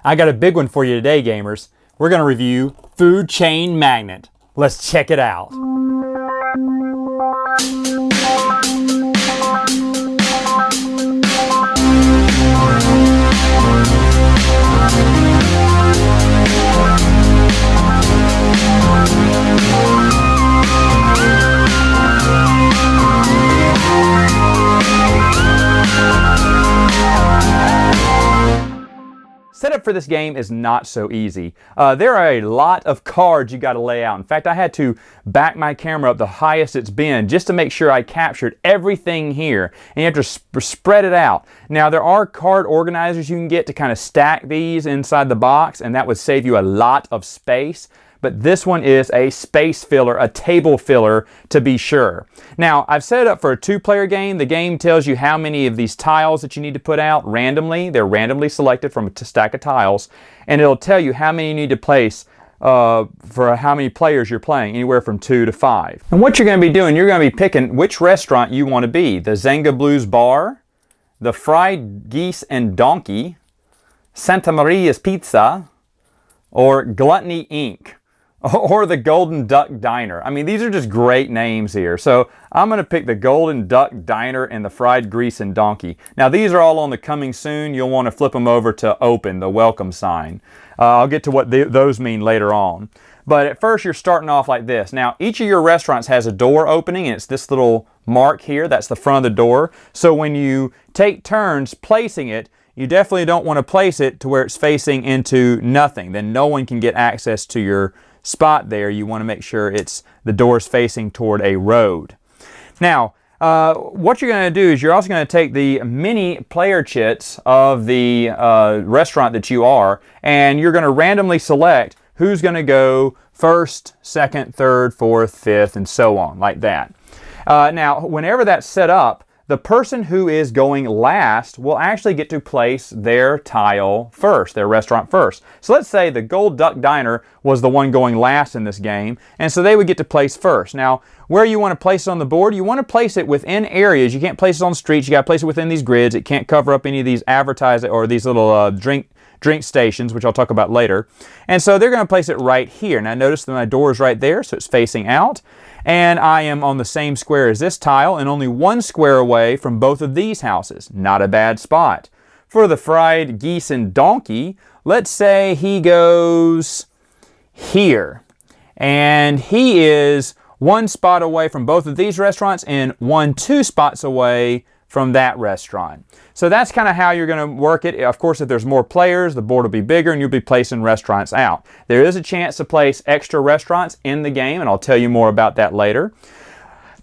I got a big one for you today, gamers. We're going to review Food Chain Magnate. Let's check it out. Setup for this game is not so easy. There are a lot of cards you got to lay out. In fact, I had to back my camera up the highest it's been just to make sure I captured everything here. And you have to spread it out. Now, there are card organizers you can get to kind of stack these inside the box, and that would save you a lot of space. But this one is a space filler, a table filler to be sure. Now, I've set it up for a two-player game. The game tells you how many of these tiles that you need to put out randomly. They're randomly selected from a stack of tiles, and it'll tell you how many you need to place for how many players you're playing, anywhere from 2 to 5. And what you're going to be doing, you're going to be picking which restaurant you want to be. The Zenga Blues Bar, the Fried Geese and Donkey, Santa Maria's Pizza, or Gluttony Inc., or the Golden Duck Diner. I mean, these are just great names here. So I'm going to pick the Golden Duck Diner and the Fried Geese and Donkey. Now, these are all on the coming soon. You'll want to flip them over to open, the welcome sign. I'll get to what those mean later on. But at first, you're starting off like this. Now, each of your restaurants has a door opening, and it's this little mark here. That's the front of the door. So when you take turns placing it, you definitely don't want to place it to where it's facing into nothing. Then no one can get access to your spot there. You want to make sure the door's facing toward a road. Now, what you're going to do is you're also going to take the mini player chits of the restaurant that you are, and you're going to randomly select who's going to go first, second, third, fourth, fifth, and so on, like that. Now, whenever that's set up, the person who is going last will actually get to place their tile first, their restaurant first. So let's say the Gold Duck Diner was the one going last in this game, and so they would get to place first. Now, where you want to place it on the board, you want to place it within areas. You can't place it on the streets. You got to place it within these grids. It can't cover up any of these advertising or these little drink stations, which I'll talk about later. And so they're going to place it right here. Now, notice that my door is right there, so it's facing out. And I am on the same square as this tile and only one square away from both of these houses. Not a bad spot. For the Fried Geese and Donkey, let's say he goes here. And he is one spot away from both of these restaurants and 2 spots away from that restaurant. So that's kind of how you're going to work it. Of course, if there's more players, the board will be bigger and you'll be placing restaurants out. There is a chance to place extra restaurants in the game, and I'll tell you more about that later.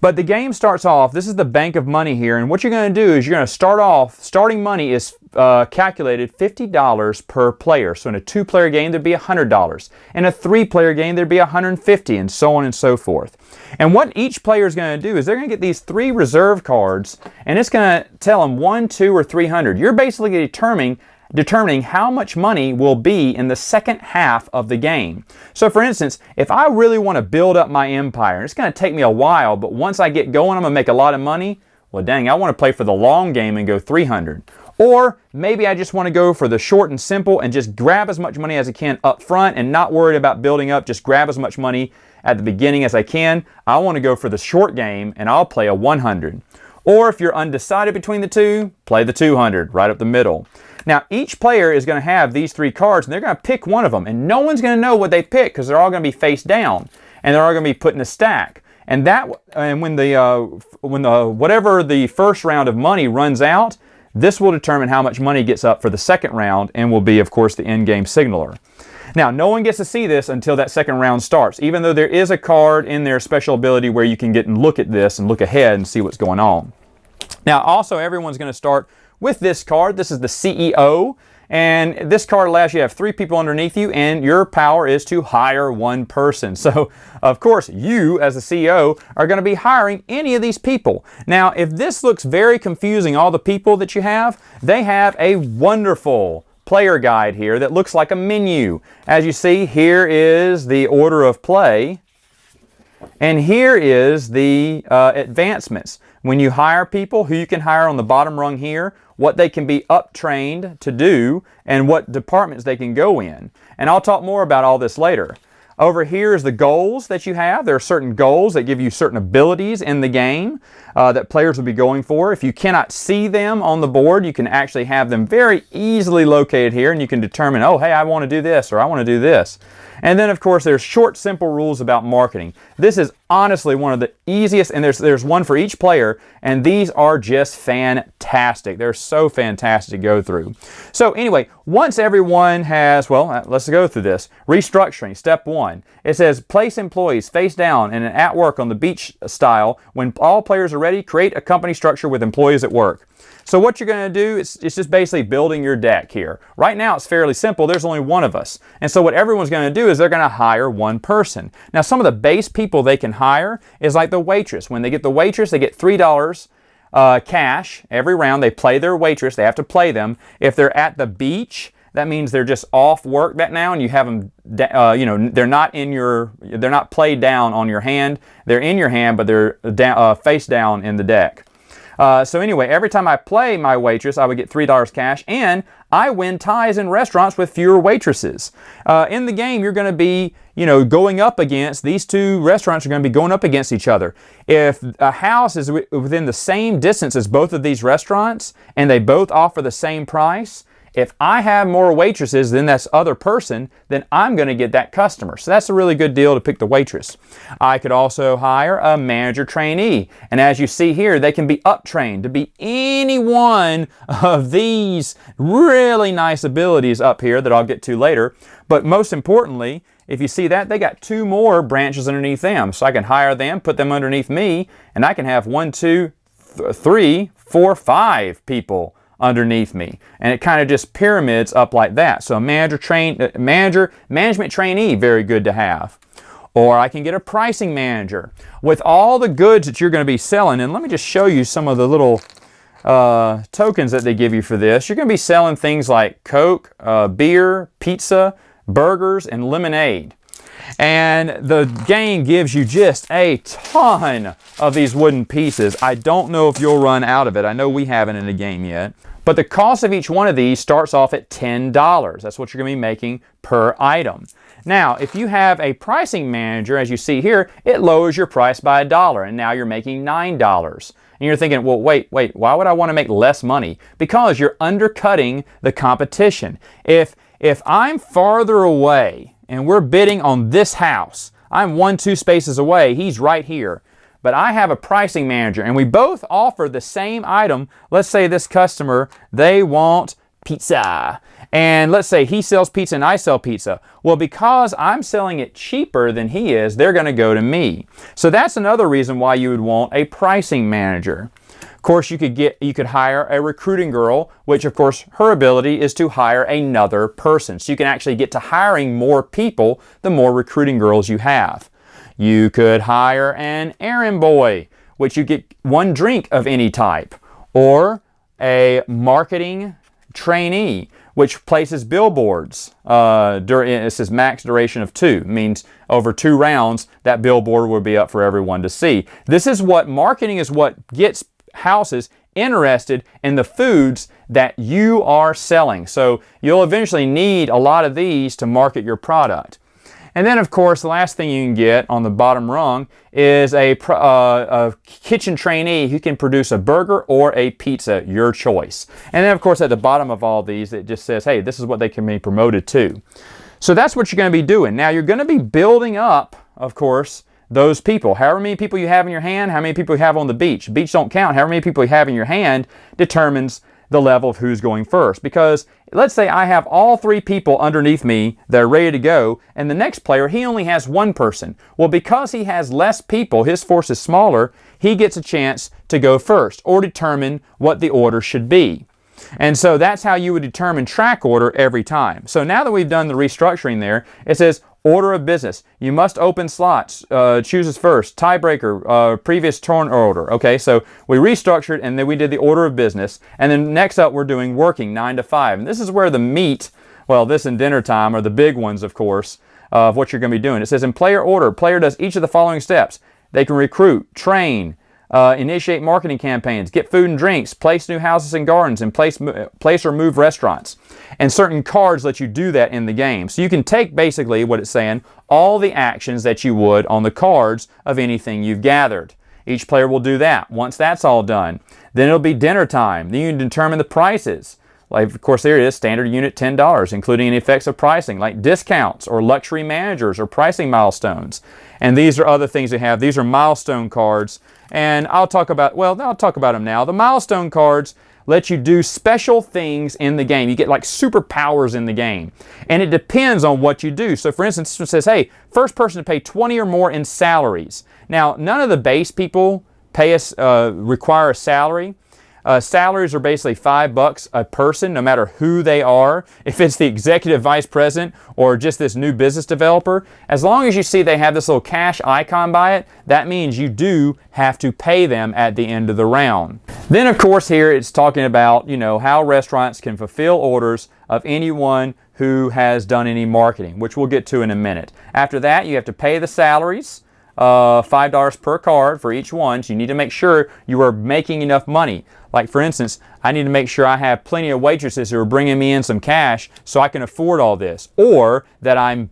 But the game starts off, this is the bank of money here, and what you're going to do is you're going to start off, starting money is calculated $50 per player. So in a 2-player game, there'd be $100. In a 3-player game, there'd be $150, and so on and so forth. And what each player is going to do is they're going to get these 3 reserve cards, and it's going to tell them 100, 200, or 300. You're basically determining how much money will be in the second half of the game. So for instance, if I really want to build up my empire, it's going to take me a while, but once I get going, I'm going to make a lot of money. Well, dang, I want to play for the long game and go 300. Or maybe I just want to go for the short and simple and just grab as much money as I can up front and not worried about building up, just grab as much money at the beginning as I can. I want to go for the short game and I'll play a 100. Or if you're undecided between the two, play the 200 right up the middle. Now, each player is going to have these 3 cards, and they're going to pick one of them, and no one's going to know what they pick because they're all going to be face down, and they're all going to be put in a stack. And when whatever the first round of money runs out, this will determine how much money gets up for the second round, and will be, of course, the end-game signaler. Now, no one gets to see this until that second round starts, even though there is a card in their special ability where you can get and look at this and look ahead and see what's going on. Now, also, everyone's going to start with this card. This is the CEO, and this card allows you to have 3 people underneath you, and your power is to hire 1 person. So, of course, you as the CEO are going to be hiring any of these people. Now, if this looks very confusing, all the people that you have, they have a wonderful player guide here that looks like a menu. As you see, here is the order of play, and here is the advancements. when you hire people, who you can hire on the bottom rung here, what they can be up-trained to do, and what departments they can go in. And I'll talk more about all this later. Over here is the goals that you have. There are certain goals that give you certain abilities in the game that players will be going for. If you cannot see them on the board, you can actually have them very easily located here, and you can determine, oh, hey, I want to do this, or I want to do this. And then, of course, there's short, simple rules about marketing. This is honestly one of the easiest, and there's one for each player, and these are just fantastic. They're so fantastic to go through. So anyway, once everyone has, well, let's go through this. Restructuring, step 1. It says, place employees face down and at work on the beach style. When all players are ready, create a company structure with employees at work. So what you're going to do is it's just basically building your deck here. Right now it's fairly simple. There's only one of us. And so what everyone's going to do is they're going to hire one person. Now some of the base people they can hire is like the waitress. When they get the waitress, they get $3 cash every round. They play their waitress. They have to play them. If they're at the beach, that means they're just off work that now, and you have them, you know, they're not played down on your hand. They're in your hand, but they're face down in the deck. So anyway, every time I play my waitress, I would get $3 cash, and I win ties in restaurants with fewer waitresses. In the game, you're going to be, you know, going up against, these two restaurants are going to be going up against each other. If a house is within the same distance as both of these restaurants, and they both offer the same price, if I have more waitresses than that other person, then I'm going to get that customer. So that's a really good deal to pick the waitress. I could also hire a manager trainee. And as you see here, they can be up-trained to be any one of these really nice abilities up here that I'll get to later. But most importantly, if you see that, they got 2 more branches underneath them. So I can hire them, put them underneath me, and I can have 1, 2, 3, 4, 5 people underneath me, and it kind of just pyramids up like that. So a management trainee, very good to have. Or I can get a pricing manager with all the goods that you're going to be selling. And let me just show you some of the little tokens that they give you for this. You're going to be selling things like Coke, beer, pizza, burgers, and lemonade. And the game gives you just a ton of these wooden pieces. I don't know if you'll run out of it. I know we haven't in the game yet. But the cost of each one of these starts off at $10. That's what you're going to be making per item. Now, if you have a pricing manager, as you see here, it lowers your price by $1, and now you're making $9. And you're thinking, well, wait, why would I want to make less money? Because you're undercutting the competition. If I'm farther away and we're bidding on this house, I'm 1, 2 spaces away, he's right here. But I have a pricing manager and we both offer the same item. Let's say this customer, they want pizza. And let's say he sells pizza and I sell pizza. Well, because I'm selling it cheaper than he is, they're going to go to me. So that's another reason why you would want a pricing manager. Of course, you could hire a recruiting girl, which of course her ability is to hire another person. So you can actually get to hiring more people the more recruiting girls you have. You could hire an errand boy, which you get 1 drink of any type, or a marketing trainee, which places billboards. It says max duration of 2, means over 2 rounds that billboard will be up for everyone to see. This is what marketing is, what gets houses interested in the foods that you are selling. So you'll eventually need a lot of these to market your product. And then, of course, the last thing you can get on the bottom rung is a kitchen trainee who can produce a burger or a pizza, your choice. And then, of course, at the bottom of all these, it just says, hey, this is what they can be promoted to. So that's what you're going to be doing. Now, you're going to be building up, of course, those people. However many people you have in your hand, how many people you have on the beach. Beach don't count. However many people you have in your hand determines the level of who's going first. Because let's say I have all 3 people underneath me that are ready to go, and the next player, he only has 1 person. Well, because he has less people, his force is smaller, he gets a chance to go first or determine what the order should be. And so that's how you would determine track order every time. So now that we've done the restructuring there, it says order of business. You must open slots, chooses first, tiebreaker, previous turn order. Okay, so we restructured and then we did the order of business. And then next up we're doing working 9 to 5. And this is where the meat, well, this and dinner time are the big ones, of course, of what you're going to be doing. It says in player order, player does each of the following steps. They can recruit, train, initiate marketing campaigns, get food and drinks, place new houses and gardens, and place or move restaurants. And certain cards let you do that in the game. So you can take basically what it's saying, all the actions that you would on the cards of anything you've gathered. Each player will do that. Once that's all done, then it'll be dinner time. Then you can determine the prices. Like, of course, there it is, standard unit $10, including any effects of pricing, like discounts or luxury managers or pricing milestones. And these are other things they have. These are milestone cards. And I'll talk about them now. The milestone cards let you do special things in the game. You get like superpowers in the game. And it depends on what you do. So for instance, this one says, hey, first person to pay 20 or more in salaries. Now, none of the base people require a salary. Salaries are basically $5 a person, no matter who they are. If it's the executive vice president or just this new business developer, as long as you see they have this little cash icon by it, that means you do have to pay them at the end of the round. Then, of course, here it's talking about, how restaurants can fulfill orders of anyone who has done any marketing, which we'll get to in a minute. After that, you have to pay the salaries. $5 per card for each one, so you need to make sure you are making enough money. Like for instance, I need to make sure I have plenty of waitresses who are bringing me in some cash so I can afford all this, or that I'm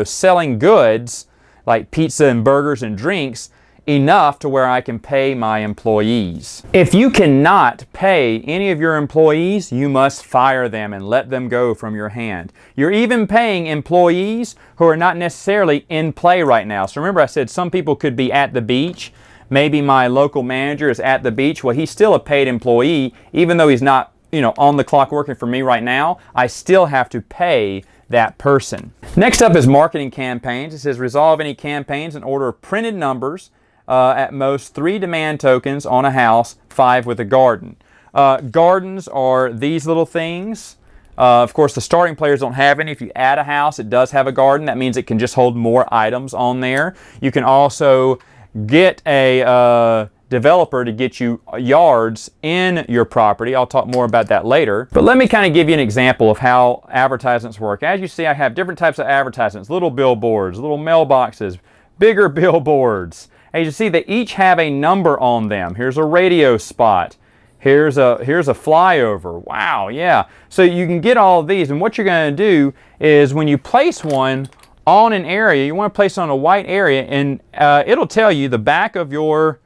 selling goods like pizza and burgers and drinks enough to where I can pay my employees. If you cannot pay any of your employees, you must fire them and let them go from your hand. You're even paying employees who are not necessarily in play right now. So remember I said some people could be at the beach. Maybe my local manager is at the beach. Well, he's still a paid employee, even though he's not on the clock working for me right now. I still have to pay that person. Next up is marketing campaigns. It says resolve any campaigns in order of printed numbers. At most 3 demand tokens on a house, 5 with a garden. Gardens are these little things. Of course, the starting players don't have any. If you add a house, it does have a garden. That means it can just hold more items on there. You can also get a developer to get you yards in your property. I'll talk more about that later. But let me kind of give you an example of how advertisements work. As you see, I have different types of advertisements, little billboards, little mailboxes, bigger billboards. As you see, they each have a number on them. Here's a radio spot. Here's a flyover. Wow, yeah. So you can get all of these, and what you're going to do is when you place one on an area, you want to place it on a white area, and it'll tell you, the back of your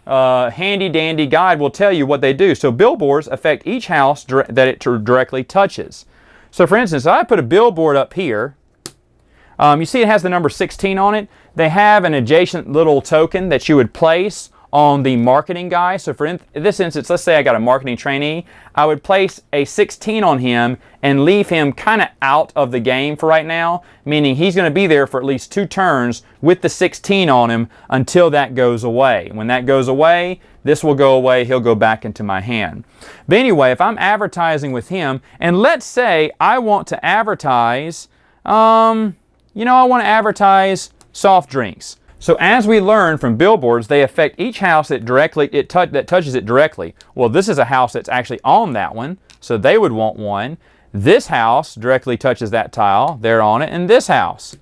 handy dandy guide will tell you what they do. So billboards affect each house that it directly touches. So for instance, I put a billboard up here. You see it has the number 16 on it. They have an adjacent little token that you would place on the marketing guy. So for this instance, let's say I got a marketing trainee. I would place a 16 on him and leave him kind of out of the game for right now, meaning he's going to be there for at least 2 turns with the 16 on him until that goes away. When that goes away, this will go away. He'll go back into my hand. But anyway, if I'm advertising with him, and let's say I want to advertise, I want to advertise soft drinks. So as we learn from billboards, they affect each house that touches it directly. Well, this is a house that's actually on that one, so they would want one. This house directly touches that tile. They're on it, and this house.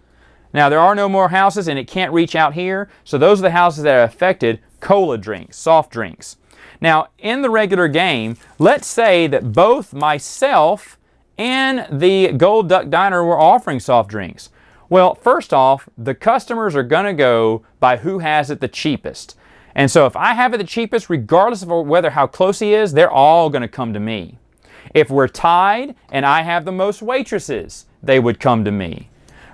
Now, there are no more houses, and it can't reach out here, so those are the houses that are affected. Cola drinks, soft drinks. Now, in the regular game, let's say that both myself and the Gold Duck Diner were offering soft drinks. Well, first off, the customers are going to go by who has it the cheapest. And so if I have it the cheapest, regardless of how close he is, they're all going to come to me. If we're tied and I have the most waitresses, they would come to me.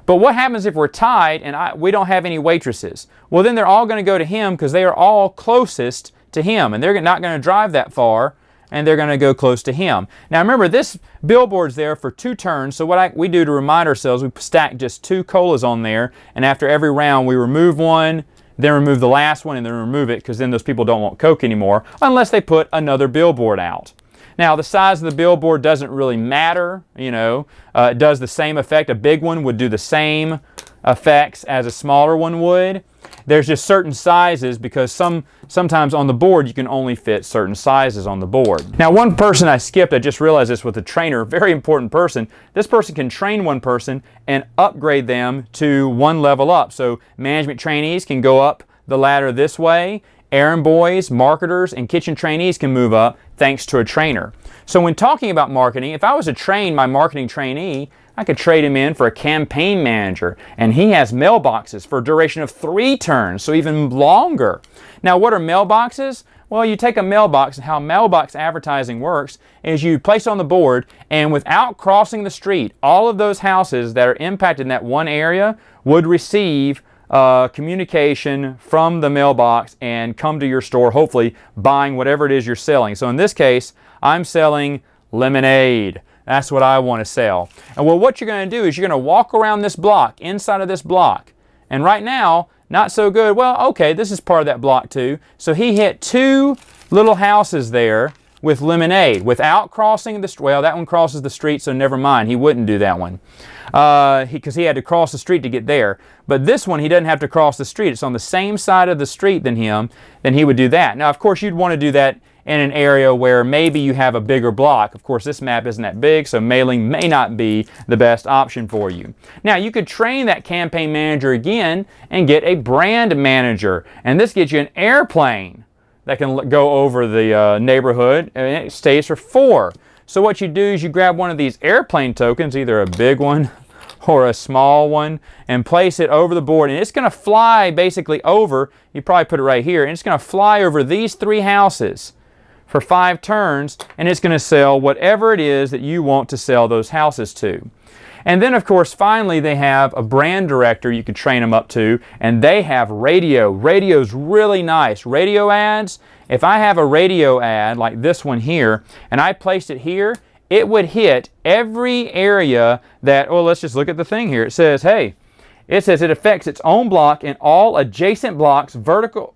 But what happens if we're tied and we don't have any waitresses? Well, then they're all going to go to him because they are all closest to him, and they're not going to drive that far, and they're going to go close to him. Now remember, this billboard's there for 2 turns, so what we do to remind ourselves, we stack just 2 colas on there, and after every round we remove one, then remove the last one, and then remove it, because then those people don't want Coke anymore, unless they put another billboard out. Now the size of the billboard doesn't really matter, it does the same effect. A big one would do the same effects as a smaller one would. There's just certain sizes because sometimes on the board you can only fit certain sizes on the board. Now one person I skipped, I just realized this with a trainer, very important person. This person can train one person and upgrade them to 1 level up. So management trainees can go up the ladder this way, errand boys, marketers, and kitchen trainees can move up thanks to a trainer. So when talking about marketing, if I was to train my marketing trainee, I could trade him in for a campaign manager, and he has mailboxes for a duration of 3 turns, so even longer. Now, what are mailboxes? Well, you take a mailbox, and how mailbox advertising works is you place it on the board, and without crossing the street, all of those houses that are impacted in that one area would receive communication from the mailbox and come to your store, hopefully buying whatever it is you're selling. So in this case, I'm selling lemonade. That's what I want to sell. And well, what you're going to do is you're going to walk around this block, inside of this block. And right now, not so good. Well, okay, this is part of that block too. So he hit 2 little houses there with lemonade without crossing the street. Well, that one crosses the street, so never mind. He wouldn't do that one because he had to cross the street to get there. But this one, he doesn't have to cross the street. It's on the same side of the street than him. Then he would do that. Now, of course, you'd want to do that in an area where maybe you have a bigger block. Of course, this map isn't that big, so mailing may not be the best option for you. Now, you could train that campaign manager again and get a brand manager. And this gets you an airplane that can go over the neighborhood, and it stays for 4. So what you do is you grab one of these airplane tokens, either a big one or a small one, and place it over the board, and it's going to fly basically over, you probably put it right here, and it's going to fly over these 3 houses for 5 turns, and it's going to sell whatever it is that you want to sell those houses to. And then, of course, finally, they have a brand director you could train them up to, and they have radio. Radio's really nice. Radio ads, if I have a radio ad like this one here, and I placed it here, it would hit every area that, well, let's just look at the thing here. It says, hey, it says it affects its own block and all adjacent blocks, vertical,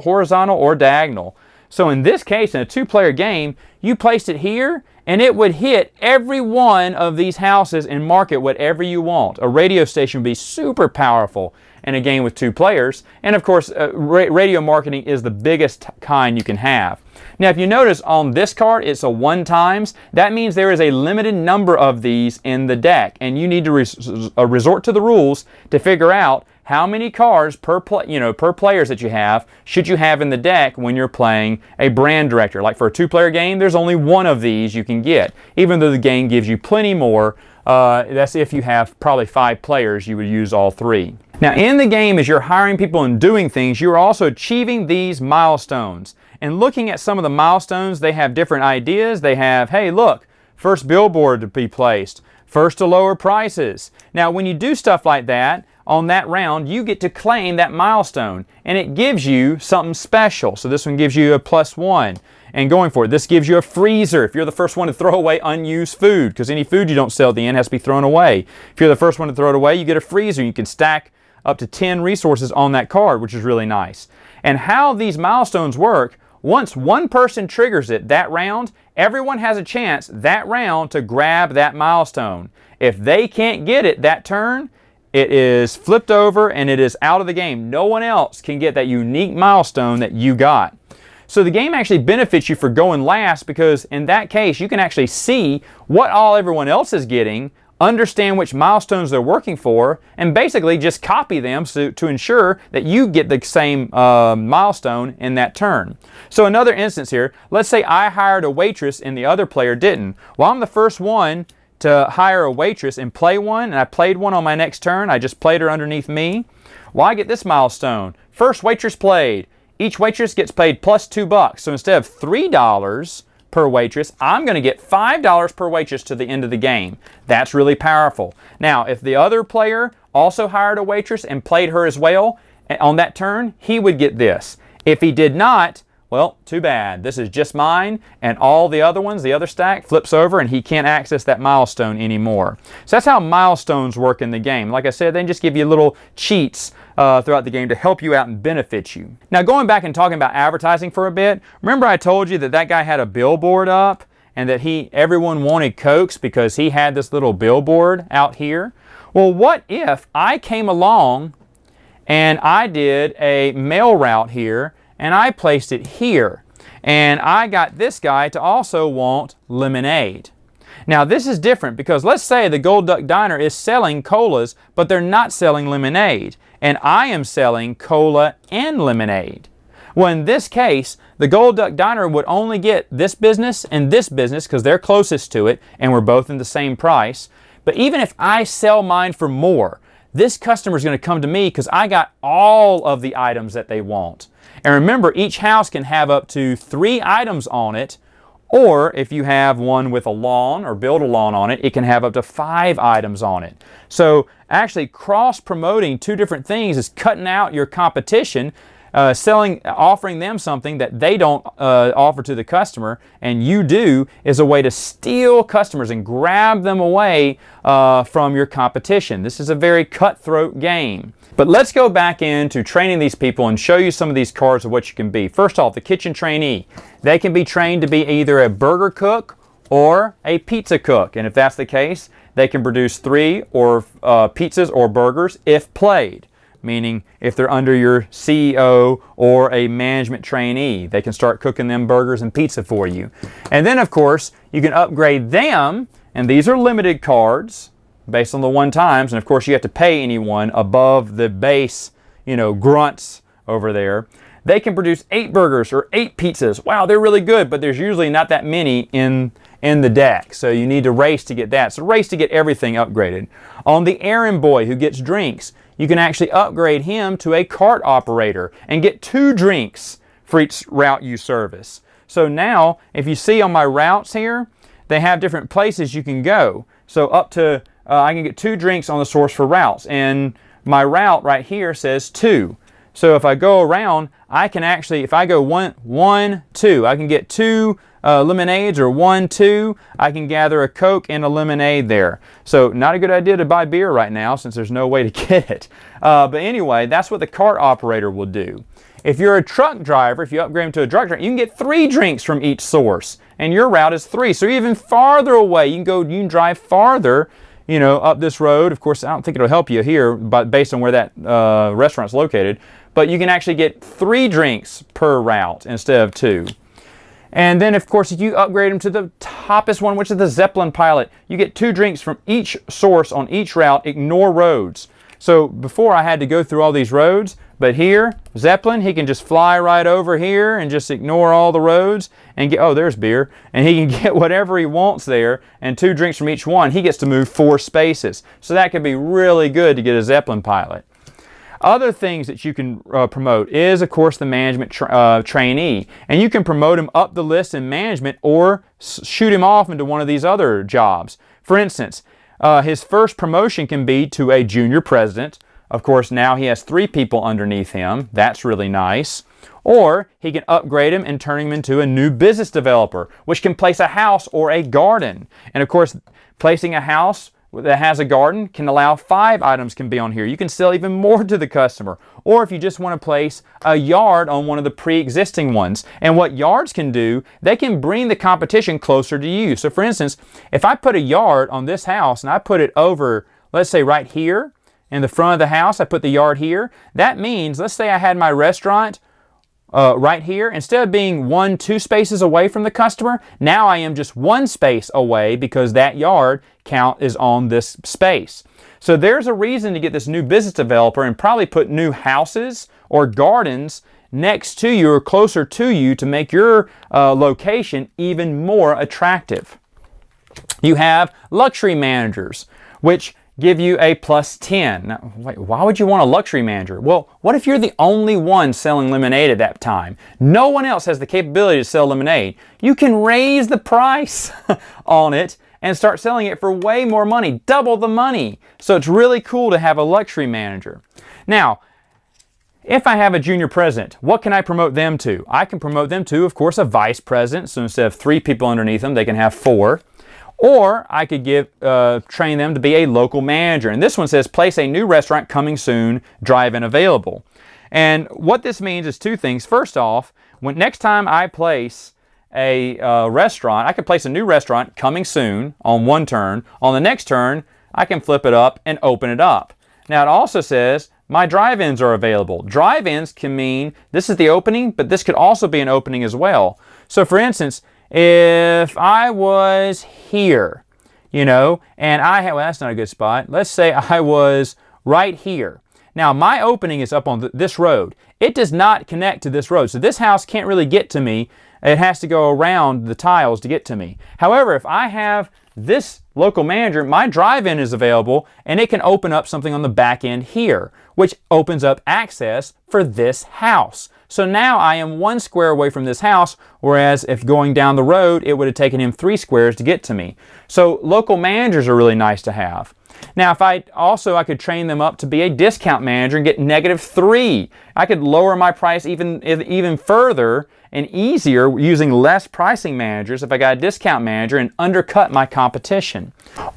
horizontal, or diagonal. So in this case, in a 2-player game, you placed it here, and it would hit every one of these houses and market whatever you want. A radio station would be super powerful in a game with 2 players. And of course, radio marketing is the biggest kind you can have. Now, if you notice on this card, it's a 1 times. That means there is a limited number of these in the deck, and you need to resort to the rules to figure out how many cards per players that you have should you have in the deck when you're playing a brand director. Like for a 2-player game, there's only 1 of these you can get, even though the game gives you plenty more. That's if you have probably 5 players, you would use all 3. Now, in the game, as you're hiring people and doing things, you're also achieving these milestones. And looking at some of the milestones, they have different ideas. They have, hey, look, first billboard to be placed, first to lower prices. Now, when you do stuff like that, on that round, you get to claim that milestone, and it gives you something special. So this one gives you a +1. And going for it, this gives you a freezer if you're the first one to throw away unused food, because any food you don't sell at the end has to be thrown away. If you're the first one to throw it away, you get a freezer. You can stack up to 10 resources on that card, which is really nice. And how these milestones work, once one person triggers it that round, everyone has a chance that round to grab that milestone. If they can't get it that turn, it is flipped over and it is out of the game. No one else can get that unique milestone that you got. So the game actually benefits you for going last, because in that case you can actually see what all everyone else is getting, understand which milestones they're working for, and basically just copy them to ensure that you get the same milestone in that turn. So another instance here, let's say I hired a waitress and the other player didn't. Well, I'm the first one to hire a waitress and play one, and I played one on my next turn. I just played her underneath me. Well, I get this milestone. First waitress played. Each waitress gets paid +$2. So instead of $3 per waitress, I'm going to get $5 per waitress to the end of the game. That's really powerful. Now, if the other player also hired a waitress and played her as well on that turn, he would get this. If he did not, well, too bad. This is just mine, and all the other ones, the other stack, flips over and he can't access that milestone anymore. So that's how milestones work in the game. Like I said, they just give you little cheats throughout the game to help you out and benefit you. Now, going back and talking about advertising for a bit, remember I told you that that guy had a billboard up and that everyone wanted Cokes because he had this little billboard out here? Well, what if I came along and I did a mail route here and I placed it here, and I got this guy to also want lemonade? Now, this is different because let's say the Gold Duck Diner is selling colas, but they're not selling lemonade, and I am selling cola and lemonade. Well, in this case, the Gold Duck Diner would only get this business and this business because they're closest to it and we're both in the same price. But even if I sell mine for more, this customer is going to come to me because I got all of the items that they want. And remember, each house can have up to 3 items on it, or if you have one with a lawn or build a lawn on it, it can have up to 5 items on it. So actually cross-promoting 2 different things is cutting out your competition, offering them something that they don't offer to the customer and you do, is a way to steal customers and grab them away from your competition. This is a very cutthroat game. But let's go back into training these people and show you some of these cards of what you can be. First off, the kitchen trainee. They can be trained to be either a burger cook or a pizza cook. And if that's the case, they can produce 3 or pizzas or burgers if played. Meaning if they're under your CEO or a management trainee, they can start cooking them burgers and pizza for you. And then of course, you can upgrade them, and these are limited cards based on the one times, and of course you have to pay anyone above the base, grunts over there. They can produce 8 burgers or 8 pizzas. Wow, they're really good, but there's usually not that many in the deck, so you need to race to get that. So race to get everything upgraded. On the errand boy who gets drinks, you can actually upgrade him to a cart operator and get 2 drinks for each route you service. So now, if you see on my routes here, they have different places you can go. So up to, I can get 2 drinks on the source for routes, and my route right here says 2. So if I go around, I can actually, if I go 1, 2, I can get 2 lemonades, or 1, 2, I can gather a Coke and a lemonade there. So not a good idea to buy beer right now since there's no way to get it. But anyway, that's what the cart operator will do. If you're a truck driver, if you upgrade them to a truck driver, you can get 3 drinks from each source, and your route is 3. So even farther away, you can drive farther, up this road. Of course, I don't think it'll help you here, but based on where that restaurant's located. But you can actually get 3 drinks per route instead of 2. And then, of course, if you upgrade them to the toppest one, which is the Zeppelin pilot, you get 2 drinks from each source on each route. Ignore roads. So before I had to go through all these roads, but here, Zeppelin, he can just fly right over here and just ignore all the roads and get, oh, there's beer. And he can get whatever he wants there, and 2 drinks from each one. He gets to move 4 spaces. So that could be really good to get a Zeppelin pilot. Other things that you can promote is, of course, the management trainee. And you can promote him up the list in management or shoot him off into one of these other jobs. For instance, his first promotion can be to a junior president. Of course, now he has 3 people underneath him. That's really nice. Or he can upgrade him and turn him into a new business developer, which can place a house or a garden. And of course, placing a house that has a garden can allow 5 items can be on here. You can sell even more to the customer. Or if you just want to place a yard on one of the pre-existing ones. And what yards can do, they can bring the competition closer to you. So for instance, if I put a yard on this house and I put it over, let's say right here in the front of the house, I put the yard here. That means, let's say I had my restaurant right here. Instead of being 1, 2 spaces away from the customer, now I am just 1 space away because that yard count is on this space. So there's a reason to get this new business developer and probably put new houses or gardens next to you or closer to you to make your location even more attractive. You have luxury managers, which give you a +10. Now, wait, why would you want a luxury manager? Well, what if you're the only one selling lemonade at that time? No one else has the capability to sell lemonade. You can raise the price on it and start selling it for way more money, double the money. So it's really cool to have a luxury manager. Now, if I have a junior president, what can I promote them to? I can promote them to, of course, a vice president. So instead of 3 people underneath them, they can have 4. Or I could train them to be a local manager. And this one says, place a new restaurant coming soon, drive-in available. And what this means is 2 things. First off, next time I place a restaurant, I could place a new restaurant coming soon on one turn. On the next turn, I can flip it up and open it up. Now it also says, my drive-ins are available. Drive-ins can mean this is the opening, but this could also be an opening as well. So for instance, if I was here, and I had, well, that's not a good spot. Let's say I was right here. Now, my opening is up on this road. It does not connect to this road, so this house can't really get to me. It has to go around the tiles to get to me. However, if I have this local manager, my drive-in is available, and it can open up something on the back end here, which opens up access for this house. So now I am 1 square away from this house, whereas if going down the road, it would have taken him 3 squares to get to me. So local managers are really nice to have. Now, if I could train them up to be a discount manager and get -3. I could lower my price even further and easier using less pricing managers if I got a discount manager and undercut my competition.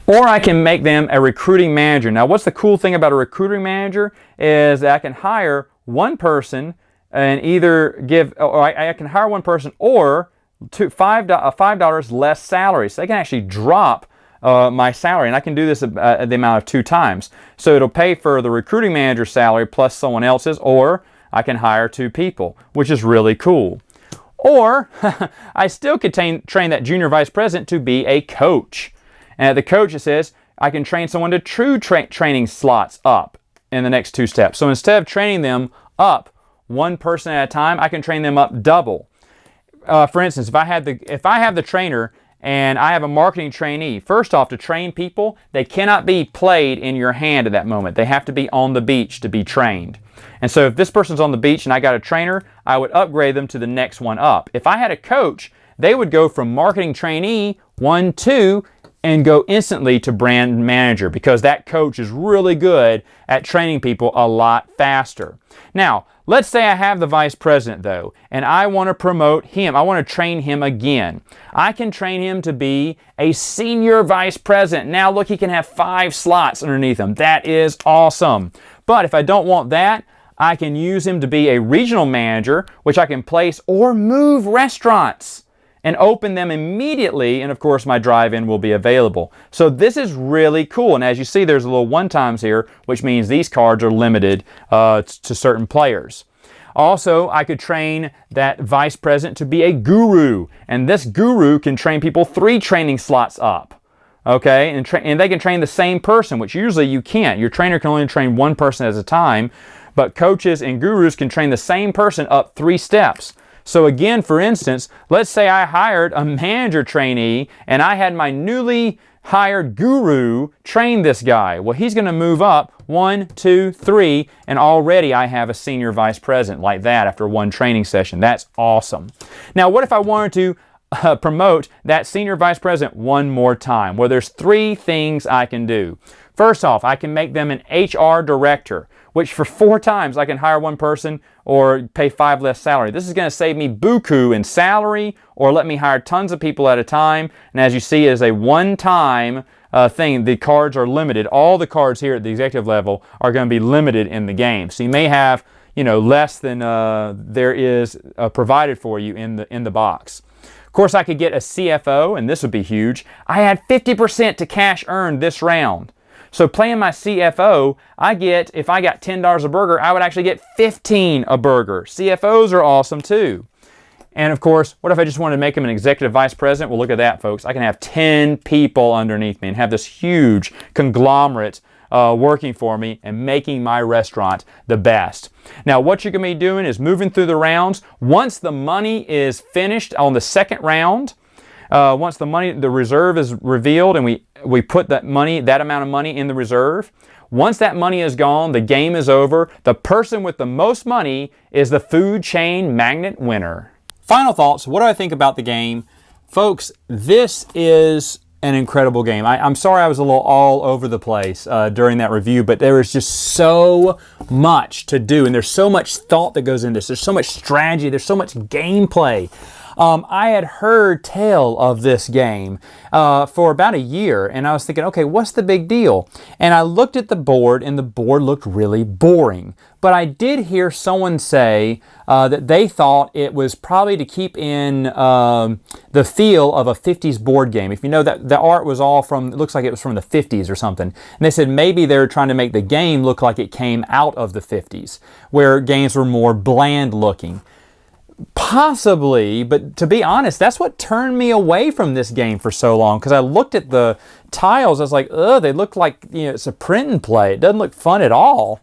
Or I can make them a recruiting manager. Now, what's the cool thing about a recruiting manager is that I can hire one person and either I can hire one person or $5 less salary. So they can actually drop my salary, and I can do this at the amount of 2 times. So it'll pay for the recruiting manager's salary plus someone else's, or I can hire 2 people, which is really cool. Or I still could train that junior vice president to be a coach. And at the coach, it says I can train someone to true training slots up in the next 2 steps. So instead of training them up 1 person at a time, I can train them up double. For instance, if I have the trainer and I have a marketing trainee, first off, to train people, they cannot be played in your hand at that moment. They have to be on the beach to be trained. And so if this person's on the beach and I got a trainer, I would upgrade them to the next one up. If I had a coach, they would go from marketing trainee 1, 2, and go instantly to brand manager, because that coach is really good at training people a lot faster. Now, let's say I have the vice president though, and I want to promote him. I want to train him again. I can train him to be a senior vice president. Now look, he can have 5 slots underneath him. That is awesome. But if I don't want that, I can use him to be a regional manager, which I can place or move restaurants and open them immediately, and of course my drive-in will be available. So this is really cool, and as you see, there's a little 1 times here, which means these cards are limited to certain players. Also, I could train that vice president to be a guru, and this guru can train people 3 training slots up. Okay, and they can train the same person, which usually you can't. Your trainer can only train 1 person at a time, but coaches and gurus can train the same person up 3 steps. So again, for instance, let's say I hired a manager trainee and I had my newly hired guru train this guy. Well, he's going to move up 1, 2, 3, and already I have a senior vice president like that after 1 training session. That's awesome. Now, what if I wanted to promote that senior vice president 1 more time? Well, there's 3 things I can do. First off, I can make them an HR director, which for 4 times I can hire 1 person or pay 5 less salary. This is going to save me buku in salary, or let me hire tons of people at a time. And as you see, it is a one-time thing. The cards are limited. All the cards here at the executive level are going to be limited in the game. So you may have, less than there is provided for you in the box. Of course, I could get a CFO, and this would be huge. I had 50% to cash earned this round. So playing my CFO, if I got $10 a burger, I would actually get 15 a burger. CFOs are awesome too. And of course, what if I just wanted to make him an executive vice president? Well, look at that, folks. I can have 10 people underneath me and have this huge conglomerate working for me and making my restaurant the best. Now, what you're going to be doing is moving through the rounds. Once the money is finished on the 2nd round, once the reserve is revealed and we put that amount of money in the reserve, once that money is gone, the game is over. The person with the most money is the food chain Magnate winner. Final thoughts. What do I think about the game? Folks, this is an incredible game. I'm sorry I was a little all over the place during that review, but there is just so much to do, and there's so much thought that goes into this. There's so much strategy. There's so much gameplay. I had heard tell of this game for about a year, and I was thinking, okay, what's the big deal? And I looked at the board, and the board looked really boring. But I did hear someone say that they thought it was probably to keep in the feel of a 50s board game. If you know that the art was all it looks like it was from the 50s or something. And they said maybe they were trying to make the game look like it came out of the 50s, where games were more bland looking. Possibly, but to be honest, that's what turned me away from this game for so long, because I looked at the tiles, I was like, ugh, they look like it's a print and play. It doesn't look fun at all.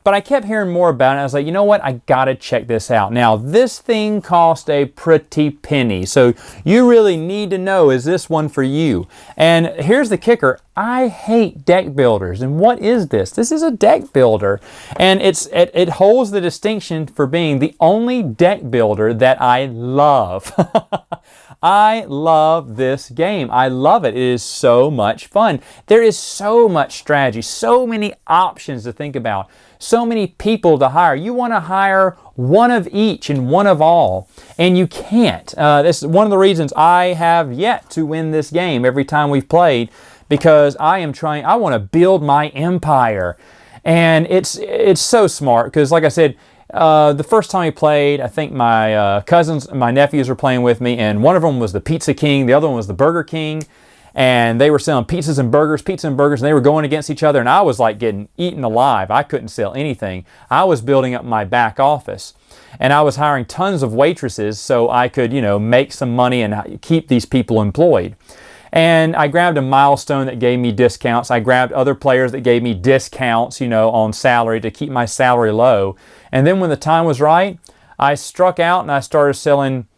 But I kept hearing more about it. I was like, you know what? I gotta check this out. Now, this thing cost a pretty penny. So you really need to know, is this one for you? And here's the kicker. I hate deck builders. And what is this? This is a deck builder. And it holds the distinction for being the only deck builder that I love. I love this game. I love it. It is so much fun. There is so much strategy, so many options to think about, so many people to hire. You want to hire one of each and one of all, and you can't. This is one of the reasons I have yet to win this game every time we've played, because I want to build my empire. And it's so smart, because like I said, the first time we played, I think my cousins, my nephews were playing with me, and one of them was the Pizza King, the other one was the Burger King, and they were selling pizzas and burgers, and they were going against each other, and I was like getting eaten alive. I couldn't sell anything. I was building up my back office, and I was hiring tons of waitresses so I could, make some money and keep these people employed. And I grabbed a milestone that gave me discounts. I grabbed other players that gave me discounts, on salary to keep my salary low. And then when the time was right, I struck out and I started selling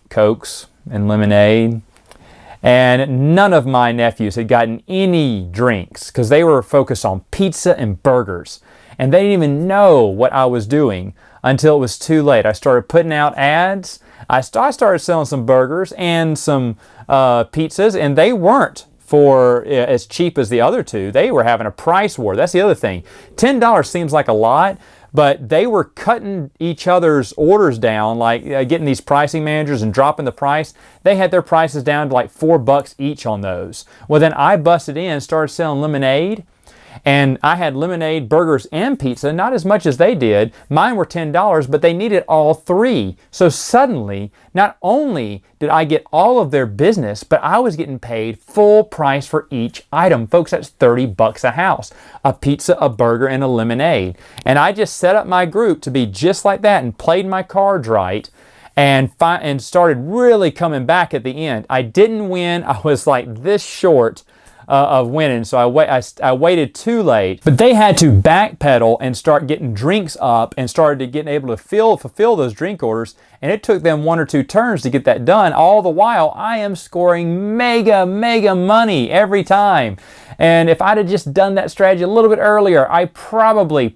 Cokes and lemonade. And none of my nephews had gotten any drinks because they were focused on pizza and burgers. And they didn't even know what I was doing until it was too late. I started putting out ads. I started selling some burgers and some pizzas, and they weren't for as cheap as the other two. They were having a price war. That's the other thing. $10 seems like a lot, but they were cutting each other's orders down, like getting these pricing managers and dropping the price. They had their prices down to like $4 each on those. Well, then I busted in, started selling lemonade. And I had lemonade, burgers, and pizza, not as much as they did. Mine were $10, but they needed all three. So suddenly, not only did I get all of their business, but I was getting paid full price for each item. Folks, that's $30 a house. A pizza, a burger, and a lemonade. And I just set up my group to be just like that and played my cards right. And started really coming back at the end. I didn't win. I was like this short of winning, so I waited too late. But they had to backpedal and start getting drinks up and started getting able to fulfill those drink orders, and it took them 1 or 2 turns to get that done. All the while, I am scoring mega money every time. And if I'd have just done that strategy a little bit earlier, I probably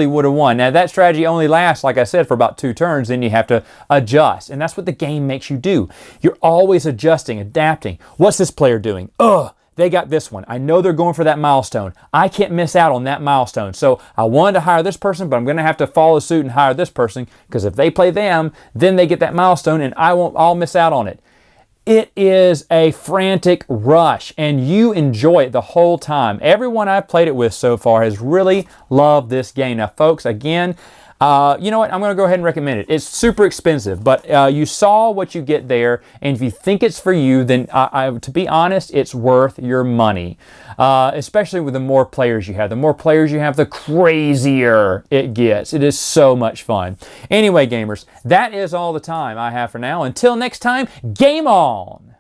would have won. Now, that strategy only lasts, like I said, for about 2 turns, then you have to adjust. And that's what the game makes you do. You're always adjusting, adapting. What's this player doing? They got this one. I know they're going for that milestone. I can't miss out on that milestone. So I wanted to hire this person, but I'm going to have to follow suit and hire this person, because if they play them, then they get that milestone and I'll miss out on it. It is a frantic rush, and you enjoy it the whole time. Everyone I've played it with so far has really loved this game. Now, folks, again, you know what? I'm going to go ahead and recommend it. It's super expensive, but you saw what you get there, and if you think it's for you, then to be honest, it's worth your money, especially with the more players you have. The more players you have, the crazier it gets. It is so much fun. Anyway, gamers, that is all the time I have for now. Until next time, game on!